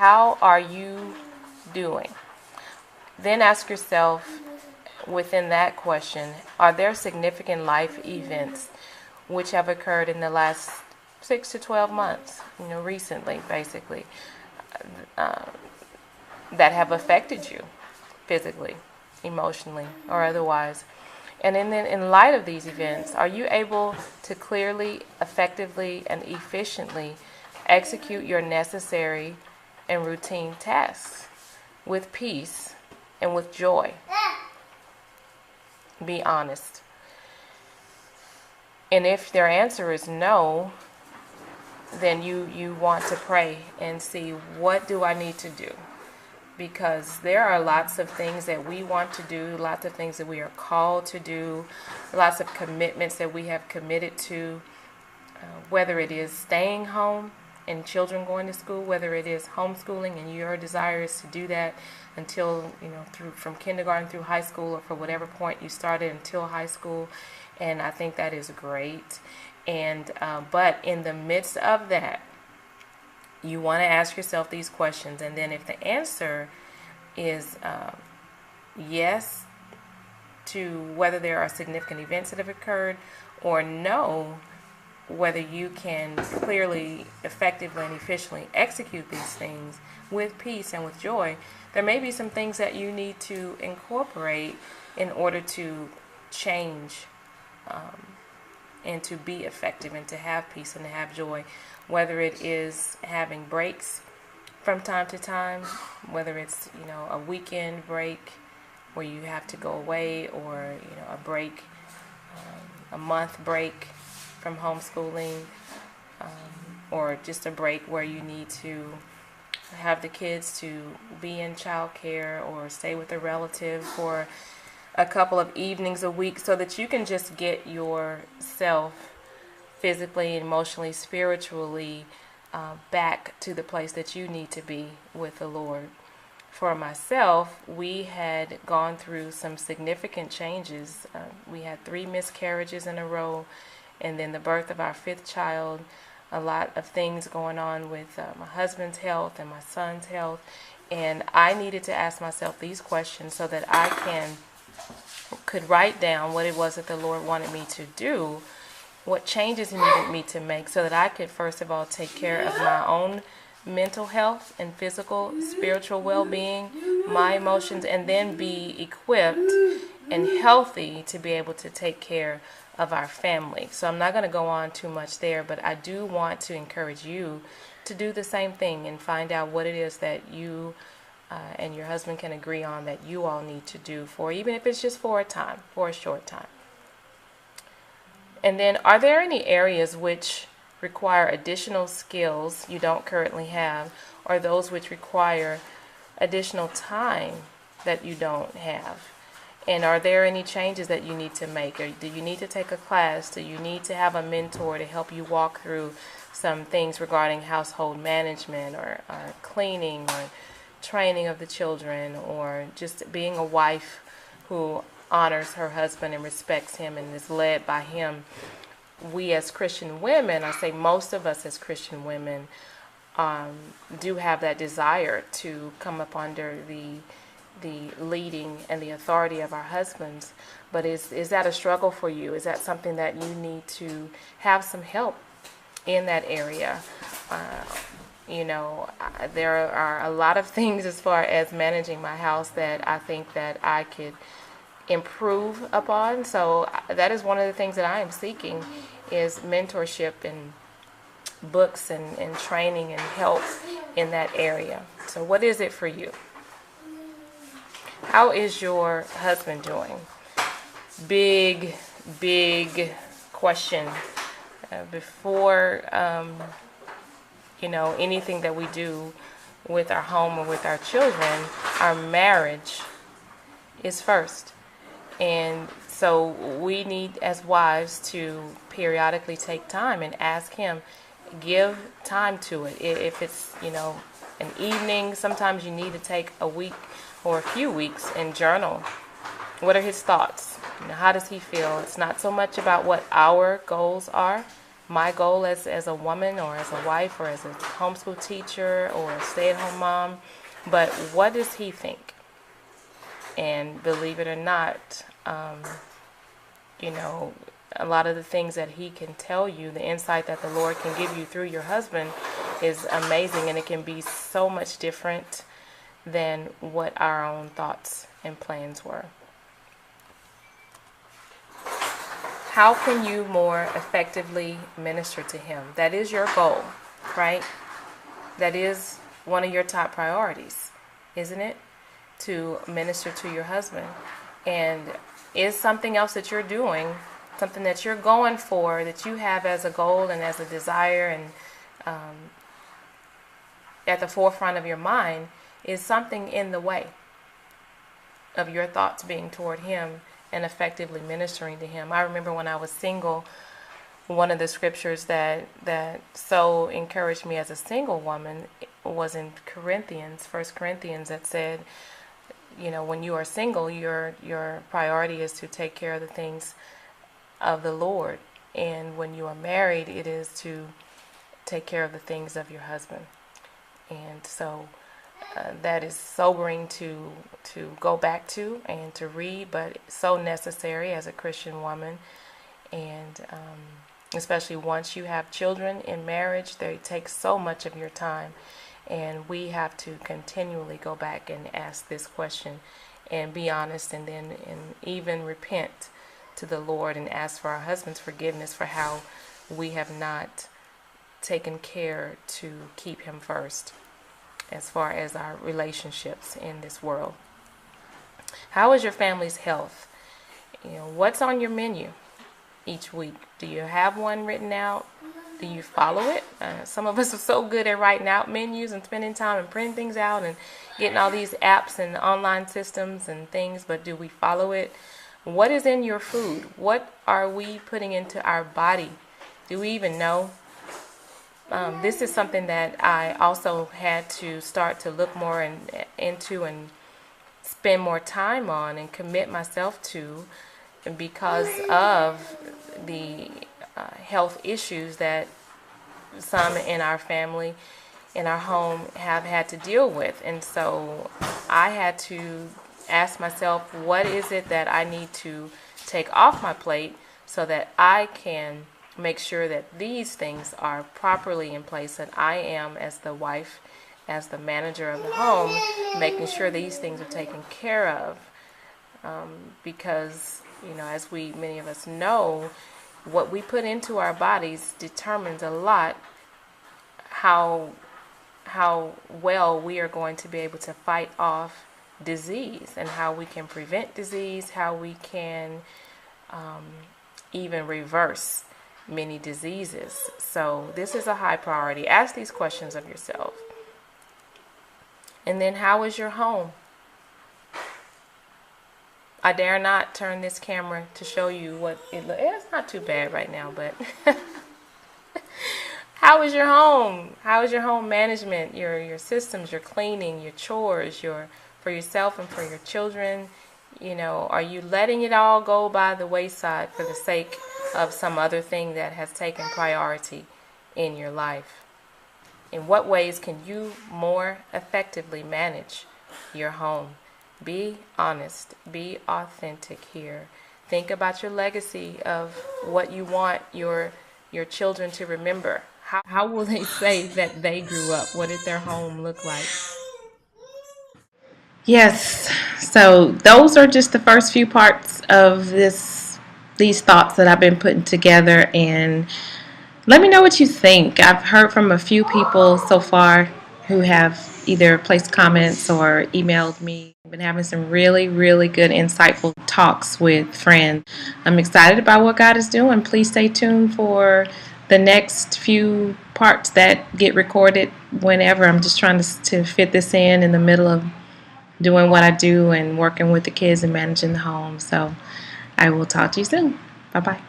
How are you doing? Then ask yourself within that question, are there significant life events which have occurred in the last 6 to 12 months, recently, basically, that have affected you physically, emotionally, or otherwise? And then in light of these events, are you able to clearly, effectively, and efficiently execute your necessary and routine tasks with peace and with joy? Be honest. And if their answer is no, then you want to pray and see, what do I need to do? Because there are lots of things that we want to do, lots of things that we are called to do, lots of commitments that we have committed to, whether it is staying home and children going to school, whether it is homeschooling and your desire is to do that until, through from kindergarten through high school, or for whatever point you started until high school. And I think that is great. And but in the midst of that, you want to ask yourself these questions. And then if the answer is yes to whether there are significant events that have occurred, or no, whether you can clearly, effectively, and efficiently execute these things with peace and with joy, there may be some things that you need to incorporate in order to change and to be effective and to have peace and to have joy. Whether it is having breaks from time to time, whether it's, a weekend break where you have to go away, or, a break, a month break from homeschooling, or just a break where you need to have the kids to be in childcare or stay with a relative for a couple of evenings a week, so that you can just get yourself physically, emotionally, spiritually back to the place that you need to be with the Lord. For myself, we had gone through some significant changes. We had 3 miscarriages in a row, and then the birth of our 5th child, a lot of things going on with my husband's health and my son's health. And I needed to ask myself these questions so that I could write down what it was that the Lord wanted me to do, what changes He needed me to make, so that I could, first of all, take care of my own mental health and physical, spiritual well-being, my emotions, and then be equipped and healthy to be able to take care of our family. So I'm not going to go on too much there, but I do want to encourage you to do the same thing and find out what it is that you and your husband can agree on that you all need to do, for even if it's just for a short time. And then, are there any areas which require additional skills you don't currently have, or those which require additional time that you don't have? And are there any changes that you need to make? Or do you need to take a class? Do you need to have a mentor to help you walk through some things regarding household management, or cleaning, or training of the children, or just being a wife who honors her husband and respects him and is led by him? We as Christian women, I say most of us as Christian women, do have that desire to come up under the leading and the authority of our husbands. But is that a struggle for you? Is that something that you need to have some help in that area? There are a lot of things as far as managing my house that I think that I could improve upon. So that is one of the things that I am seeking, is mentorship and books and training and help in that area. So what is it for you? How is your husband doing? Big question. Before anything that we do with our home or with our children, our marriage is first. And so we need, as wives, to periodically take time and ask Him, give time to it. If it's, an evening, sometimes you need to take a week or a few weeks and journal. What are His thoughts? How does He feel? It's not so much about what our goals are, my goal as a woman or as a wife or as a homeschool teacher or a stay-at-home mom, but what does he think? And believe it or not, you know, a lot of the things that he can tell you, the insight that the Lord can give you through your husband is amazing, and it can be so much different than what our own thoughts and plans were. How can you more effectively minister to him? That is your goal, right? That is one of your top priorities, isn't it? To minister to your husband. And is something else that you're doing, something that you're going for, that you have as a goal and as a desire and at the forefront of your mind, is something in the way of your thoughts being toward him and effectively ministering to him. I remember when I was single, one of the scriptures that so encouraged me as a single woman was in Corinthians, 1 Corinthians, that said, you know, when you are single, your priority is to take care of the things of the Lord. And when you are married, it is to take care of the things of your husband. And so that is sobering to go back to and to read, but so necessary as a Christian woman. And especially once you have children in marriage, they take so much of your time. And we have to continually go back and ask this question and be honest, and then even repent to the Lord and ask for our husband's forgiveness for how we have not taken care to keep him first as far as our relationships in this world. How is your family's health? You know, what's on your menu each week? Do you have one written out? Do you follow it? Some of us are so good at writing out menus and spending time and printing things out and getting all these apps and online systems and things, but do we follow it? What is in your food? What are we putting into our body? Do we even know? This is something that I also had to start to look more into and spend more time on and commit myself to, because of the health issues that some in our family, in our home, have had to deal with. And so I had to ask myself, what is it that I need to take off my plate so that I can make sure that these things are properly in place, that I am, as the wife, as the manager of the home, making sure these things are taken care of. Because, you know, as many of us know, what we put into our bodies determines a lot how well we are going to be able to fight off disease, and how we can prevent disease, how we can even reverse many diseases. So this is a high priority. Ask these questions of yourself. And then, how is your home? I dare not turn this camera to show you what it looks. It's not too bad right now, but how is your home? How is your home management? Your systems, your cleaning, your chores, for yourself and for your children. You know, are you letting it all go by the wayside for the sake of some other thing that has taken priority in your life? In what ways can you more effectively manage your home? Be honest. Be authentic here. Think about your legacy of what you want your children to remember. How will they say that they grew up? What did their home look like? Yes. So those are just the first few parts of these thoughts that I've been putting together, and let me know what you think. I've heard from a few people so far who have either placed comments or emailed me. I've been having some really, really good, insightful talks with friends. I'm excited about what God is doing. Please stay tuned for the next few parts that get recorded whenever. I'm just trying to fit this in the middle of doing what I do and working with the kids and managing the home. So I will talk to you soon. Bye-bye.